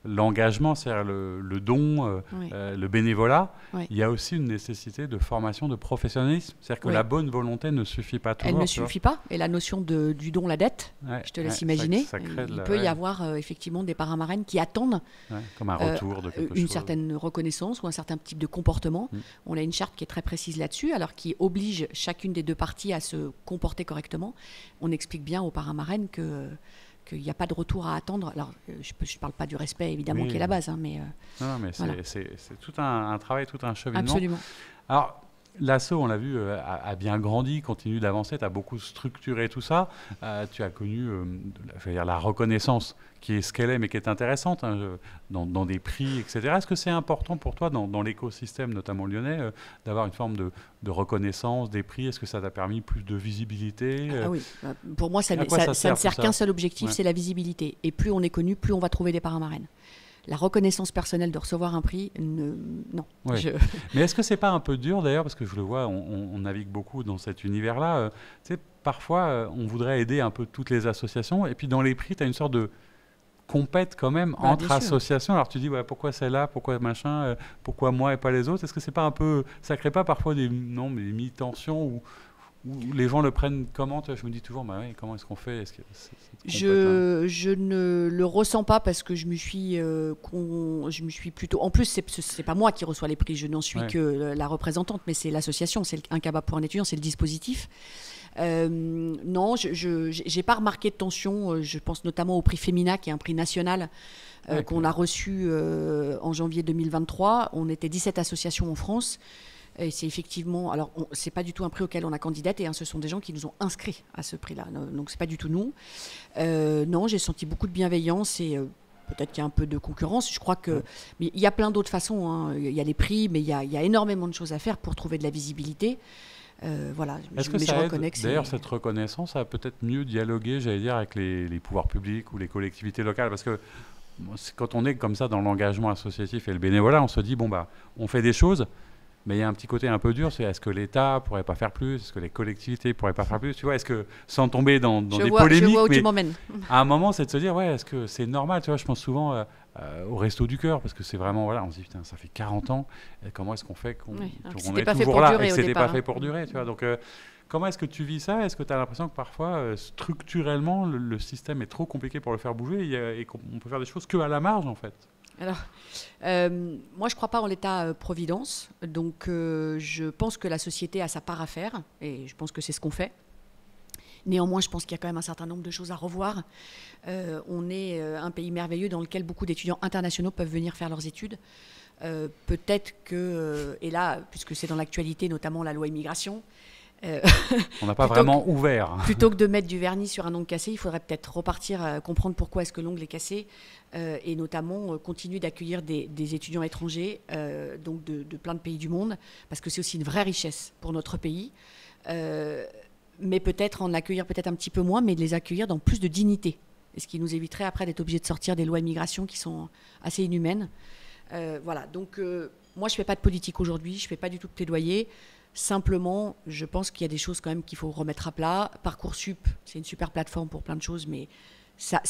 Speaker 2: l'engagement, c'est-à-dire le don, le bénévolat. Il y a aussi une nécessité de formation, de professionnalisme. C'est-à-dire que la bonne volonté ne suffit pas toujours.
Speaker 3: Elle ne suffit pas. Et la notion du don, la dette, je te laisse imaginer. Il peut y avoir effectivement des parrains marraines qui attendent
Speaker 2: comme un retour de quelque chose.
Speaker 3: Une certaine reconnaissance ou un certain type de comportement. On a une charte qui est très précise là-dessus, alors qui oblige chacune des deux parties à se comporter correctement. On explique bien aux parrains marraines qu'il n'y a pas de retour à attendre. Alors, je ne parle pas du respect, évidemment, qui est la base. Mais
Speaker 2: non, mais voilà. C'est tout un travail, tout un cheminement.
Speaker 3: Absolument.
Speaker 2: Alors, L'asso, on l'a vu, a bien grandi, continue d'avancer, tu as beaucoup structuré tout ça. Tu as connu la reconnaissance qui est ce qu'elle est, mais qui est intéressante, hein, dans des prix, etc. Est-ce que c'est important pour toi, dans l'écosystème, notamment lyonnais, d'avoir une forme de reconnaissance des prix? Est-ce que ça t'a permis plus de visibilité?
Speaker 3: Ah oui, pour moi, ça ne sert qu'un seul objectif, c'est la visibilité. Et plus on est connu, plus on va trouver des parrains marraines. La reconnaissance personnelle de recevoir un prix, non.
Speaker 2: Ouais. Mais est-ce que c'est pas un peu dur d'ailleurs, parce que je le vois, on navigue beaucoup dans cet univers-là. Tu sais, parfois, on voudrait aider un peu toutes les associations, et puis dans les prix, tu as une sorte de compète quand même entre associations. Alors tu dis, pourquoi celle-là, pourquoi machin, pourquoi moi et pas les autres? Est-ce que c'est pas un peu, ça crée pas parfois des mini-tensions où les gens le prennent comment? Je me dis toujours, comment est-ce qu'on fait?
Speaker 3: Je ne le ressens pas parce que je me suis plutôt... En plus, c'est pas moi qui reçois les prix, je n'en suis que la représentante, mais c'est l'association, c'est un cabas pour un étudiant, c'est le dispositif. Non, je n'ai pas remarqué de tension. Je pense notamment au prix Femina, qui est un prix national qu'on a reçu en janvier 2023. On était 17 associations en France. Et c'est effectivement, alors c'est pas du tout un prix auquel on a candidaté, hein, ce sont des gens qui nous ont inscrits à ce prix-là, donc c'est pas du tout nous. Non, j'ai senti beaucoup de bienveillance et peut-être qu'il y a un peu de concurrence. Je crois que, mais il y a plein d'autres façons. Hein. Il y a les prix, mais il y a énormément de choses à faire pour trouver de la visibilité. Voilà.
Speaker 2: Est-ce que ça aide, d'ailleurs, cette reconnaissance à peut-être mieux dialoguer, j'allais dire, avec les pouvoirs publics ou les collectivités locales, parce que quand on est comme ça dans l'engagement associatif et le bénévolat, on se dit on fait des choses. Mais il y a un petit côté un peu dur, c'est est-ce que l'État pourrait pas faire plus? Est-ce que les collectivités pourraient pas faire plus? Tu vois, est-ce que, sans tomber dans des polémiques,
Speaker 3: je vois où tu m'emmènes.
Speaker 2: À un moment, c'est de se dire, est-ce que c'est normal? Tu vois, je pense souvent au Resto du Cœur, parce que c'est vraiment, on se dit, putain, ça fait 40 ans, et comment est-ce qu'on fait qu'on est toujours là, et que c'était pas fait pour durer, tu vois. Donc, comment est-ce que tu vis ça? Est-ce que tu as l'impression que parfois, structurellement, le système est trop compliqué pour le faire bouger et qu'on peut faire des choses qu'à la marge, en fait?
Speaker 3: Alors, moi, je ne crois pas en l'État-providence. Donc, je pense que la société a sa part à faire. Et je pense que c'est ce qu'on fait. Néanmoins, je pense qu'il y a quand même un certain nombre de choses à revoir. On est un pays merveilleux dans lequel beaucoup d'étudiants internationaux peuvent venir faire leurs études. Peut-être que, et là, puisque c'est dans l'actualité, notamment la loi immigration,
Speaker 2: on n'a pas vraiment ouvert.
Speaker 3: Plutôt que de mettre du vernis sur un ongle cassé, il faudrait peut-être repartir, comprendre pourquoi est-ce que l'ongle est cassé, et notamment continuer d'accueillir des étudiants étrangers, donc de plein de pays du monde, parce que c'est aussi une vraie richesse pour notre pays. Mais peut-être en accueillir peut-être un petit peu moins, mais de les accueillir dans plus de dignité. Et ce qui nous éviterait après d'être obligés de sortir des lois immigration qui sont assez inhumaines. Voilà, donc moi je ne fais pas de politique aujourd'hui, je ne fais pas du tout de plaidoyer. Simplement, je pense qu'il y a des choses quand même qu'il faut remettre à plat. Parcoursup, c'est une super plateforme pour plein de choses, mais ça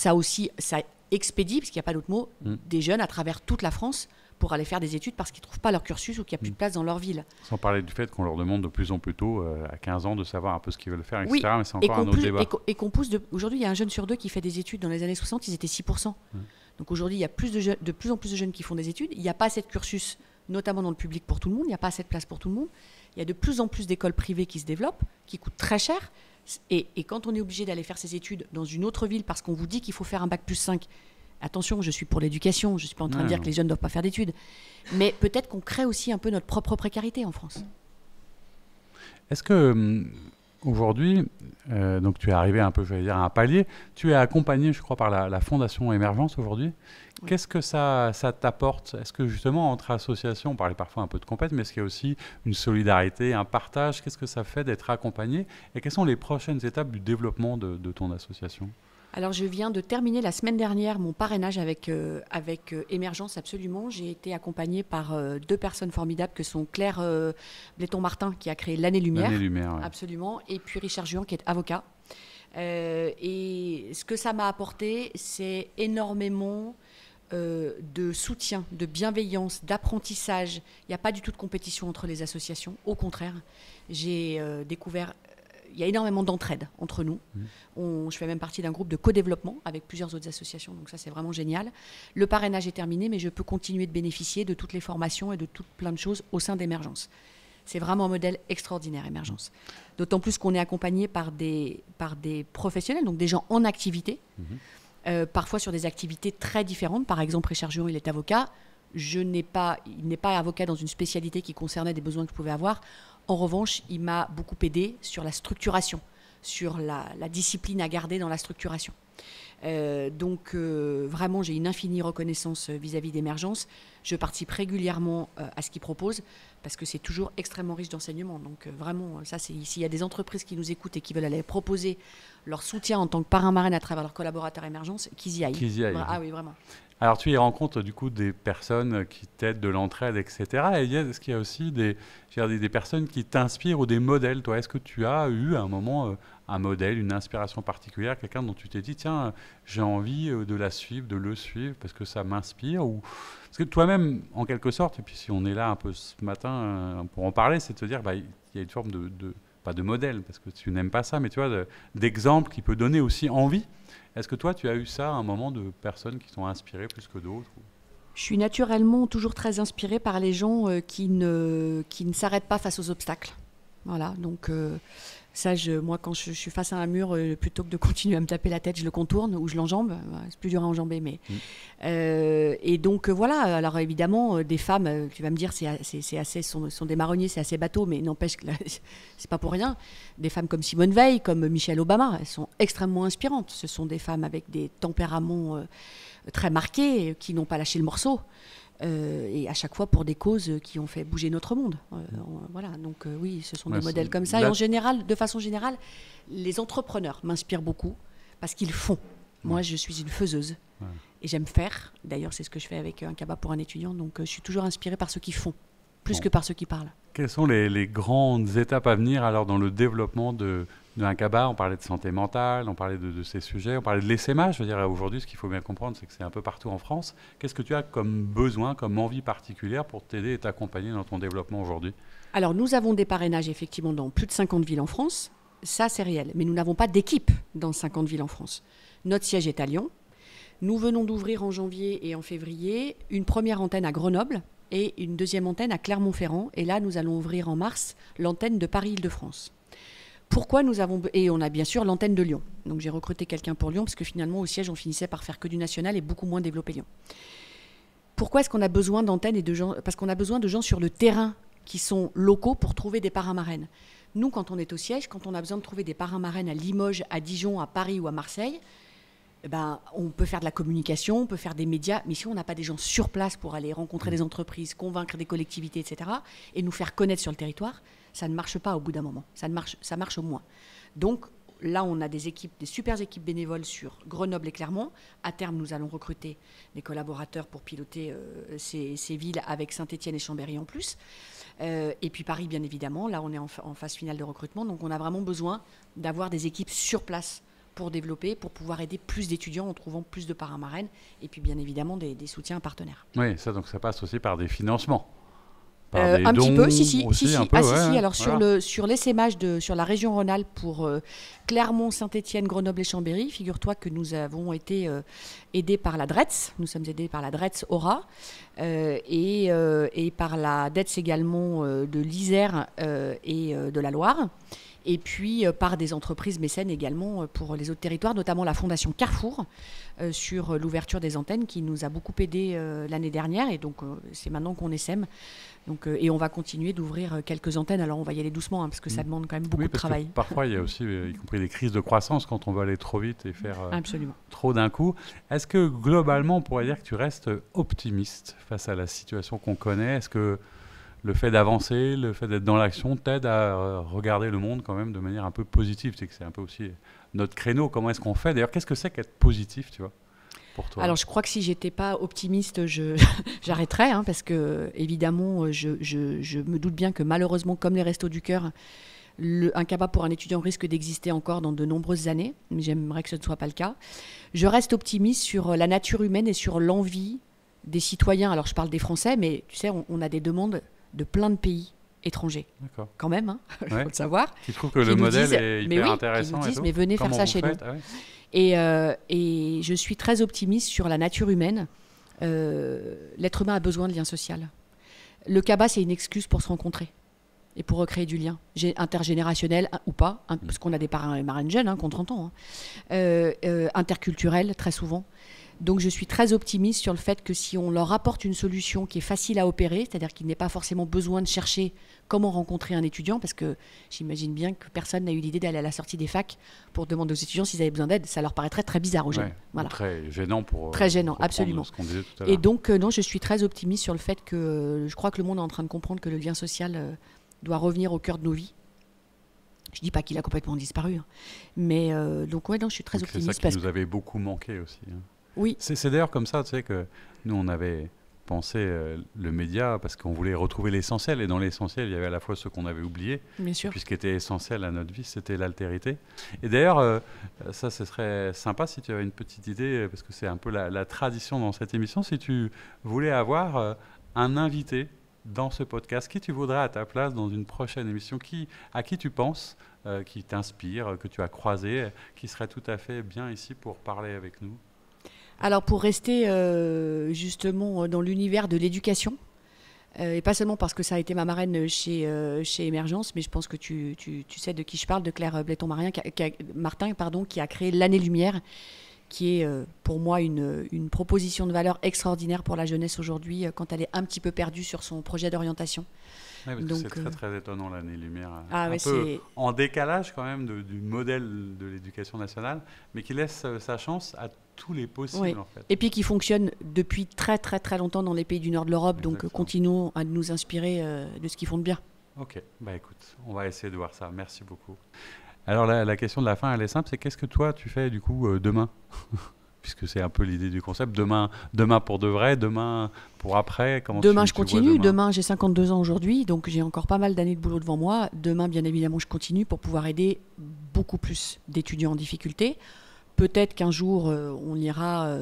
Speaker 3: expédie, parce qu'il n'y a pas d'autre mot, des jeunes à travers toute la France pour aller faire des études parce qu'ils ne trouvent pas leur cursus ou qu'il n'y a plus de place dans leur ville.
Speaker 2: Sans parler du fait qu'on leur demande de plus en plus tôt, à 15 ans, de savoir un peu ce qu'ils veulent faire, etc.
Speaker 3: Oui,
Speaker 2: mais c'est encore un autre débat.
Speaker 3: Et qu'on pousse aujourd'hui, il y a un jeune sur deux qui fait des études. Dans les années 60, ils étaient 6%. Donc aujourd'hui, il y a de plus en plus de jeunes qui font des études. Il n'y a pas assez de cursus, notamment dans le public, pour tout le monde. Il n'y a pas assez de place pour tout le monde. Il y a de plus en plus d'écoles privées qui se développent, qui coûtent très cher. Et quand on est obligé d'aller faire ses études dans une autre ville parce qu'on vous dit qu'il faut faire un bac+5, attention, je suis pour l'éducation, je ne suis pas en train de dire que les jeunes ne doivent pas faire d'études. Mais peut-être qu'on crée aussi un peu notre propre précarité en France.
Speaker 2: Est-ce que aujourd'hui, donc tu es arrivé un peu, je vais dire, à un palier, tu es accompagné, je crois, par la Fondation Émergence aujourd'hui. Oui. Qu'est-ce que ça t'apporte? Est-ce que justement, entre associations, on parlait parfois un peu de compète, mais est-ce qu'il y a aussi une solidarité, un partage? Qu'est-ce que ça fait d'être accompagné? Et quelles sont les prochaines étapes du développement de ton association?
Speaker 3: Alors, je viens de terminer la semaine dernière mon parrainage avec Émergence, absolument. J'ai été accompagnée par deux personnes formidables que sont Claire Bléton-Martin, qui a créé l'Année Lumière.
Speaker 2: L'Année Lumière, ouais.
Speaker 3: Absolument. Et puis Richard Juan, qui est avocat. Et ce que ça m'a apporté, c'est énormément de soutien, de bienveillance, d'apprentissage. Il n'y a pas du tout de compétition entre les associations. Au contraire, j'ai découvert... Il y a énormément d'entraide entre nous. Je fais même partie d'un groupe de co-développement avec plusieurs autres associations, donc ça c'est vraiment génial. Le parrainage est terminé, mais je peux continuer de bénéficier de toutes les formations et de toutes plein de choses au sein d'Émergence. C'est vraiment un modèle extraordinaire, Émergence. D'autant plus qu'on est accompagné par des professionnels, donc des gens en activité, parfois sur des activités très différentes. Par exemple, Richard Juan, il est avocat. il n'est pas avocat dans une spécialité qui concernait des besoins que je pouvais avoir. En revanche, il m'a beaucoup aidé sur la structuration, sur la discipline à garder dans la structuration. Donc vraiment, j'ai une infinie reconnaissance vis-à-vis d'Emergence. Je participe régulièrement à ce qu'ils proposent parce que c'est toujours extrêmement riche d'enseignement. Donc vraiment, ça, s'il y a des entreprises qui nous écoutent et qui veulent aller proposer leur soutien en tant que parrain-marraine à travers leurs collaborateurs Emergence, qu'ils y aillent. Ah oui, vraiment.
Speaker 2: Alors, tu y rencontres du coup des personnes qui t'aident de l'entraide, etc. Et est-ce qu'il y a aussi des personnes qui t'inspirent ou des modèles? Toi, est-ce que tu as eu à un moment un modèle, une inspiration particulière, quelqu'un dont tu t'es dit, tiens, j'ai envie de la suivre, de le suivre parce que ça m'inspire? Ou... Parce que toi-même, en quelque sorte, et puis si on est là un peu ce matin pour en parler, c'est de te dire, il y a une forme pas de modèle, parce que tu n'aimes pas ça, mais tu vois, d'exemple qui peut donner aussi envie. Est-ce que toi, tu as eu ça à un moment de personnes qui t'ont inspiré plus que d'autres?
Speaker 3: Je suis naturellement toujours très inspirée par les gens qui ne s'arrêtent pas face aux obstacles. Voilà, donc ça, moi, quand je suis face à un mur, plutôt que de continuer à me taper la tête, je le contourne ou je l'enjambe. C'est plus dur à enjamber, mais... et donc, voilà, alors évidemment, des femmes, tu vas me dire, sont des marronniers, c'est assez bateau, mais n'empêche que c'est pas pour rien. Des femmes comme Simone Veil, comme Michelle Obama, elles sont extrêmement inspirantes. Ce sont des femmes avec des tempéraments très marqués, qui n'ont pas lâché le morceau. Et à chaque fois pour des causes qui ont fait bouger notre monde. Voilà, donc oui, ce sont des modèles comme ça. Et en général, de façon générale, les entrepreneurs m'inspirent beaucoup parce qu'ils font. Moi, je suis une faiseuse et j'aime faire. D'ailleurs, c'est ce que je fais avec un cabas pour un étudiant. Donc, je suis toujours inspirée par ceux qui font, plus que par ceux qui parlent.
Speaker 2: Quelles sont les grandes étapes à venir alors dans le développement d'un cabas? On parlait de santé mentale, on parlait de ces sujets, on parlait de l'essaimage. Je veux dire, aujourd'hui, ce qu'il faut bien comprendre, c'est que c'est un peu partout en France. Qu'est-ce que tu as comme besoin, comme envie particulière pour t'aider et t'accompagner dans ton développement aujourd'hui?
Speaker 3: Alors, nous avons des parrainages, effectivement, dans plus de 50 villes en France. Ça, c'est réel. Mais nous n'avons pas d'équipe dans 50 villes en France. Notre siège est à Lyon. Nous venons d'ouvrir en janvier et en février une première antenne à Grenoble et une deuxième antenne à Clermont-Ferrand. Et là, nous allons ouvrir en mars l'antenne de Paris-Île-de-France. Pourquoi nous avons... Et on a bien sûr l'antenne de Lyon. Donc j'ai recruté quelqu'un pour Lyon, parce que finalement, au siège, on finissait par faire que du national et beaucoup moins développer Lyon. Pourquoi est-ce qu'on a besoin d'antennes et de gens? Parce qu'on a besoin de gens sur le terrain qui sont locaux pour trouver des parrains-marraines. Nous, quand on est au siège, quand on a besoin de trouver des parrains-marraines à Limoges, à Dijon, à Paris ou à Marseille, on peut faire de la communication, on peut faire des médias, mais si on n'a pas des gens sur place pour aller rencontrer des entreprises, convaincre des collectivités, etc., et nous faire connaître sur le territoire, ça ne marche pas au bout d'un moment. Ça marche au moins. Donc là, on a des super équipes bénévoles sur Grenoble et Clermont. À terme, nous allons recruter des collaborateurs pour piloter ces villes avec Saint-Étienne et Chambéry en plus. Et puis Paris, bien évidemment. Là, on est en phase finale de recrutement. Donc on a vraiment besoin d'avoir des équipes sur place pour développer, pour pouvoir aider plus d'étudiants en trouvant plus de parrains-marraines. Et puis bien évidemment, des soutiens partenaires.
Speaker 2: Oui, donc ça passe aussi par des financements.
Speaker 3: Un petit peu, si. Alors
Speaker 2: voilà.
Speaker 3: sur l'essaimage sur la région Rhône-Alpes pour Clermont, Saint-Étienne, Grenoble et Chambéry, figure-toi que nous avons été aidés par la DRETS. Nous sommes aidés par la DRETS Aura et par la DETS également de l'Isère et de la Loire. Et puis par des entreprises mécènes également pour les autres territoires, notamment la Fondation Carrefour sur l'ouverture des antennes qui nous a beaucoup aidé l'année dernière. Et donc c'est maintenant qu'on essaime. Donc, et on va continuer d'ouvrir quelques antennes. Alors on va y aller doucement parce que ça demande quand même beaucoup de travail.
Speaker 2: Parfois il y a aussi, y compris des crises de croissance quand on veut aller trop vite et faire trop d'un coup. Est-ce que globalement on pourrait dire que tu restes optimiste face à la situation qu'on connaît? Est-ce que le fait d'avancer, le fait d'être dans l'action t'aide à regarder le monde quand même de manière un peu positive? Tu sais que c'est un peu aussi notre créneau. Comment est-ce qu'on fait? D'ailleurs, qu'est-ce que c'est qu'être positif, tu vois, pour toi?
Speaker 3: Alors, je crois que si j'étais pas optimiste, j'arrêterais, parce que évidemment, je me doute bien que malheureusement, comme les Restos du Cœur, un cabas pour un étudiant risque d'exister encore dans de nombreuses années. Mais j'aimerais que ce ne soit pas le cas. Je reste optimiste sur la nature humaine et sur l'envie des citoyens. Alors, je parle des Français, mais tu sais, on a des demandes de plein de pays étrangers. D'accord. Quand même, il faut le savoir.
Speaker 2: Tu trouves que le modèle est hyper intéressant?
Speaker 3: Qui nous disent, mais venez faire ça chez nous. Et je suis très optimiste sur la nature humaine. L'être humain a besoin de lien social. Le cabas, c'est une excuse pour se rencontrer et pour recréer du lien, intergénérationnel ou pas, parce qu'on a des parrains et marraines jeunes qui ont 30 ans, interculturel très souvent. Donc je suis très optimiste sur le fait que si on leur apporte une solution qui est facile à opérer, c'est-à-dire qu'il n'est pas forcément besoin de chercher comment rencontrer un étudiant, parce que j'imagine bien que personne n'a eu l'idée d'aller à la sortie des facs pour demander aux étudiants s'ils avaient besoin d'aide. Ça leur paraîtrait très bizarre aux jeunes.
Speaker 2: Ouais,
Speaker 3: Voilà.
Speaker 2: très gênant pour
Speaker 3: Très gênant,
Speaker 2: pour
Speaker 3: absolument.
Speaker 2: ce qu'on disait tout à l'heure.
Speaker 3: Et donc, non, je suis très optimiste sur le fait que je crois que le monde est en train de comprendre que le lien social doit revenir au cœur de nos vies. Je ne dis pas qu'il a complètement disparu, hein. Mais donc, ouais, non, je suis très
Speaker 2: Donc,
Speaker 3: optimiste.
Speaker 2: c'est ça qui nous avait beaucoup manqué aussi. Hein.
Speaker 3: Oui.
Speaker 2: C'est d'ailleurs comme ça, tu sais, que nous, on avait pensé le média parce qu'on voulait retrouver l'essentiel. Et dans l'essentiel, il y avait à la fois ce qu'on avait oublié,
Speaker 3: Bien sûr.
Speaker 2: puis ce qui était essentiel à notre vie, c'était l'altérité. Et d'ailleurs, ça, ce serait sympa si tu avais une petite idée, parce que c'est un peu la tradition dans cette émission, si tu voulais avoir un invité dans ce podcast, qui tu voudrais à ta place dans une prochaine émission, à qui tu penses, qui t'inspire, que tu as croisé, qui serait tout à fait bien ici pour parler avec nous?
Speaker 3: Alors, pour rester justement dans l'univers de l'éducation, et pas seulement parce que ça a été ma marraine chez Émergence, mais je pense que tu sais de qui je parle, de Claire Bléton-Martin, qui a créé l'Année Lumière, qui est pour moi une proposition de valeur extraordinaire pour la jeunesse aujourd'hui, quand elle est un petit peu perdue sur son projet d'orientation.
Speaker 2: Ouais, parce
Speaker 3: Donc,
Speaker 2: que c'est très très étonnant l'année lumière,
Speaker 3: Ah,
Speaker 2: un
Speaker 3: ouais,
Speaker 2: peu
Speaker 3: c'est...
Speaker 2: en décalage quand même du modèle de l'éducation nationale, mais qui laisse sa chance à tous les possibles
Speaker 3: Oui.
Speaker 2: en fait.
Speaker 3: Et puis qui fonctionne depuis très très très longtemps dans les pays du nord de l'Europe, donc
Speaker 2: Exactement.
Speaker 3: continuons à nous inspirer de ce qu'ils font de bien.
Speaker 2: Ok, bah écoute, on va essayer de voir ça. Merci beaucoup. Alors la question de la fin, elle est simple, c'est qu'est-ce que toi tu fais du coup demain? Puisque c'est un peu l'idée du concept. Demain pour de vrai, demain pour après. Comment
Speaker 3: Demain,
Speaker 2: tu
Speaker 3: je
Speaker 2: vois
Speaker 3: continue. Demain, j'ai 52 ans aujourd'hui, donc j'ai encore pas mal d'années de boulot devant moi. Demain, bien évidemment, je continue pour pouvoir aider beaucoup plus d'étudiants en difficulté. Peut-être qu'un jour, on ira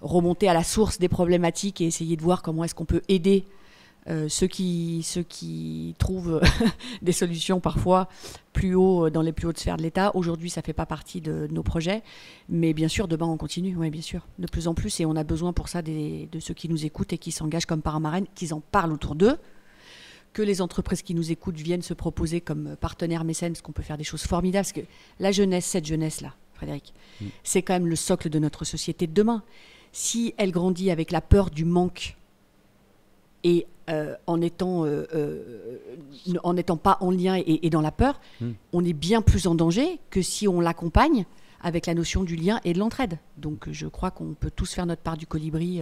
Speaker 3: remonter à la source des problématiques et essayer de voir comment est-ce qu'on peut aider ceux qui trouvent des solutions parfois plus haut, dans les plus hautes sphères de l'État. Aujourd'hui, ça ne fait pas partie de nos projets. Mais bien sûr, demain, on continue, oui, bien sûr. De plus en plus, et on a besoin pour ça de ceux qui nous écoutent et qui s'engagent comme parrain marraine, qu'ils en parlent autour d'eux, que les entreprises qui nous écoutent viennent se proposer comme partenaires mécènes, parce qu'on peut faire des choses formidables. Parce que la jeunesse, cette jeunesse-là, Frédéric, c'est quand même le socle de notre société de demain. Si elle grandit avec la peur du manque et en n'étant pas en lien et dans la peur, on est bien plus en danger que si on l'accompagne avec la notion du lien et de l'entraide. Donc je crois qu'on peut tous faire notre part du colibri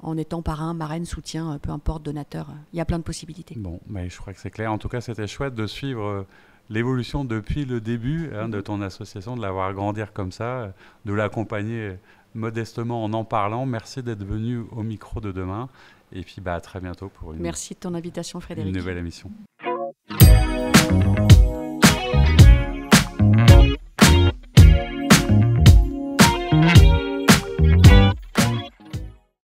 Speaker 3: en étant parrain, marraine, soutien, peu importe, donateur. Il y a plein de possibilités.
Speaker 2: Bon, mais je crois que c'est clair. En tout cas, c'était chouette de suivre l'évolution depuis le début de ton association, de la voir grandir comme ça, de l'accompagner modestement en parlant. Merci d'être venu au micro de demain. Et puis à très bientôt pour
Speaker 3: Merci de ton invitation, Frédéric.
Speaker 2: une nouvelle émission.